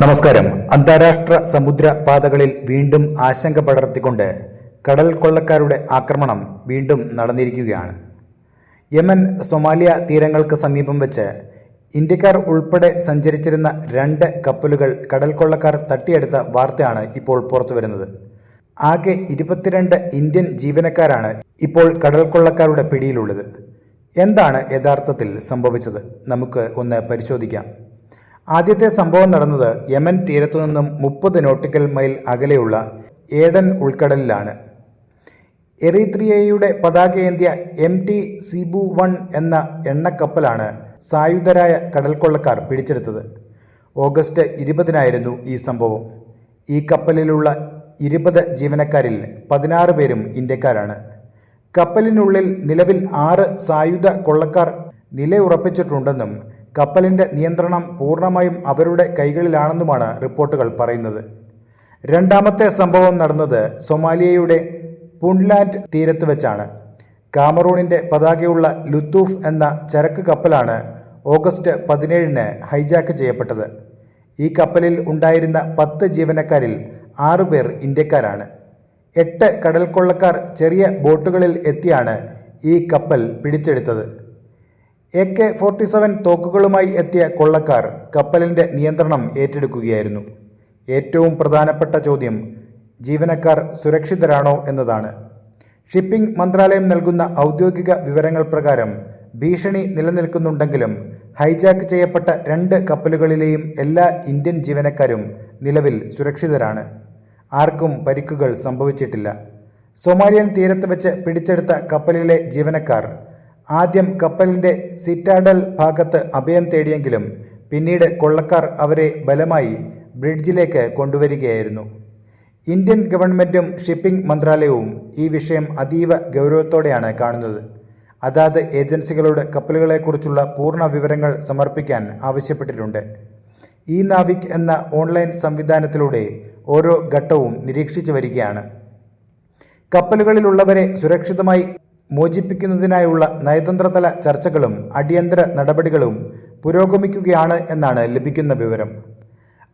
നമസ്കാരം. അന്താരാഷ്ട്ര സമുദ്ര പാതകളിൽ വീണ്ടും ആശങ്ക പടർത്തിക്കൊണ്ട് കടൽ കൊള്ളക്കാരുടെ ആക്രമണം വീണ്ടും നടന്നിരിക്കുകയാണ്. യമൻ സൊമാലിയ തീരങ്ങൾക്ക് സമീപം വെച്ച് ഇന്ത്യക്കാർ ഉൾപ്പെടെ സഞ്ചരിച്ചിരുന്ന 2 കപ്പലുകൾ കടൽ കൊള്ളക്കാർ തട്ടിയെടുത്ത വാർത്തയാണ് ഇപ്പോൾ പുറത്തുവരുന്നത്. ആകെ 22 ഇന്ത്യൻ ജീവനക്കാരാണ് ഇപ്പോൾ കടൽ കൊള്ളക്കാരുടെ പിടിയിലുള്ളത്. എന്താണ് യഥാർത്ഥത്തിൽ സംഭവിച്ചത്? നമുക്ക് ഒന്ന് പരിശോധിക്കാം. ആദ്യത്തെ സംഭവം നടന്നത് യമൻ തീരത്തു നിന്നും 30 നോട്ടിക്കൽ മൈൽ അകലെയുള്ള ഏഡൻ ഉൾക്കടലിലാണ്. എറിത്രിയയുടെ പതാകയേന്തിയ MT സീബു 1 എന്ന എണ്ണക്കപ്പലാണ് സായുധരായ കടൽക്കൊള്ളക്കാർ പിടിച്ചെടുത്തത്. ഓഗസ്റ്റ് 20-നായിരുന്നു ഈ സംഭവം. ഈ കപ്പലിലുള്ള 20 ജീവനക്കാരിൽ 16 പേരും ഇന്ത്യക്കാരാണ്. കപ്പലിനുള്ളിൽ നിലവിൽ 6 സായുധ കൊള്ളക്കാർ നിലയുറപ്പിച്ചിട്ടുണ്ടെന്നും കപ്പലിന്റെ നിയന്ത്രണം പൂർണ്ണമായും അവരുടെ കൈകളിലാണെന്നുമാണ് റിപ്പോർട്ടുകൾ പറയുന്നത്. രണ്ടാമത്തെ സംഭവം നടന്നത് സൊമാലിയയുടെ പുണ്ട്ലാൻഡ് തീരത്ത് വെച്ചാണ്. കാമറൂണിന്റെ പതാകയുള്ള ലുത്തൂഫ് എന്ന ചരക്ക് കപ്പലാണ് ഓഗസ്റ്റ് 17-ന് ഹൈജാക്ക് ചെയ്യപ്പെട്ടത്. ഈ കപ്പലിൽ ഉണ്ടായിരുന്ന 10 ജീവനക്കാരിൽ 6 പേർ ഇന്ത്യക്കാരാണ്. 8 കടൽക്കൊള്ളക്കാർ ചെറിയ ബോട്ടുകളിൽ എത്തിയാണ് ഈ കപ്പൽ പിടിച്ചെടുത്തത്. AK-47 തോക്കുകളുമായി എത്തിയ കൊള്ളക്കാർ കപ്പലിന്റെ നിയന്ത്രണം ഏറ്റെടുക്കുകയായിരുന്നു. ഏറ്റവും പ്രധാനപ്പെട്ട ചോദ്യം ജീവനക്കാർ സുരക്ഷിതരാണോ എന്നതാണ്. ഷിപ്പിംഗ് മന്ത്രാലയം നൽകുന്ന ഔദ്യോഗിക വിവരങ്ങൾ പ്രകാരം ഭീഷണി നിലനിൽക്കുന്നുണ്ടെങ്കിലും ഹൈജാക്ക് ചെയ്യപ്പെട്ട 2 കപ്പലുകളിലെയും എല്ലാ ഇന്ത്യൻ ജീവനക്കാരും നിലവിൽ സുരക്ഷിതരാണ്. ആർക്കും പരിക്കുകൾ സംഭവിച്ചിട്ടില്ല. സൊമാലിയൻ തീരത്ത് വെച്ച് പിടിച്ചെടുത്ത കപ്പലിലെ ജീവനക്കാർ ആദ്യം കപ്പലിന്റെ സിറ്റാഡൽ ഭാഗത്ത് അഭയം തേടിയെങ്കിലും പിന്നീട് കൊള്ളക്കാർ അവരെ ബലമായി ബ്രിഡ്ജിലേക്ക് കൊണ്ടുവരികയായിരുന്നു. ഇന്ത്യൻ ഗവൺമെന്റും ഷിപ്പിംഗ് മന്ത്രാലയവും ഈ വിഷയം അതീവ ഗൗരവത്തോടെയാണ് കാണുന്നത്. അതാത് ഏജൻസികളോട് കപ്പലുകളെക്കുറിച്ചുള്ള പൂർണ്ണ വിവരങ്ങൾ സമർപ്പിക്കാൻ ആവശ്യപ്പെട്ടിട്ടുണ്ട്. ഈ നാവിക് എന്ന ഓൺലൈൻ സംവിധാനത്തിലൂടെ ഓരോ ഘട്ടവും നിരീക്ഷിച്ചു വരികയാണ്. കപ്പലുകളിലുള്ളവരെ സുരക്ഷിതമായി മോചിപ്പിക്കുന്നതിനായുള്ള നയതന്ത്രതല ചർച്ചകളും അടിയന്തര നടപടികളും പുരോഗമിക്കുകയാണ് എന്നാണ് ലഭിക്കുന്ന വിവരം.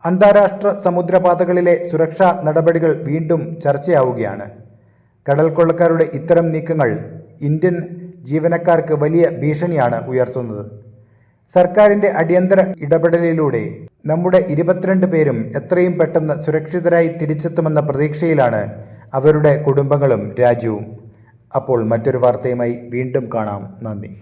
അന്താരാഷ്ട്ര സമുദ്രപാതകളിലെ സുരക്ഷാ നടപടികൾ വീണ്ടും ചർച്ചയാവുകയാണ്. കടൽ കൊള്ളക്കാരുടെ ഇത്തരം നീക്കങ്ങൾ ഇന്ത്യൻ ജീവനക്കാർക്ക് വലിയ ഭീഷണിയാണ് ഉയർത്തുന്നത്. സർക്കാരിന്റെ അടിയന്തര ഇടപെടലിലൂടെ നമ്മുടെ 22 പേരും എത്രയും പെട്ടെന്ന് സുരക്ഷിതരായി തിരിച്ചെത്തുമെന്ന പ്രതീക്ഷയിലാണ് അവരുടെ കുടുംബങ്ങളും രാജ്യവും. അപ്പോൾ മറ്റൊരു വാർത്തയുമായി വീണ്ടും കാണാം. നന്ദി.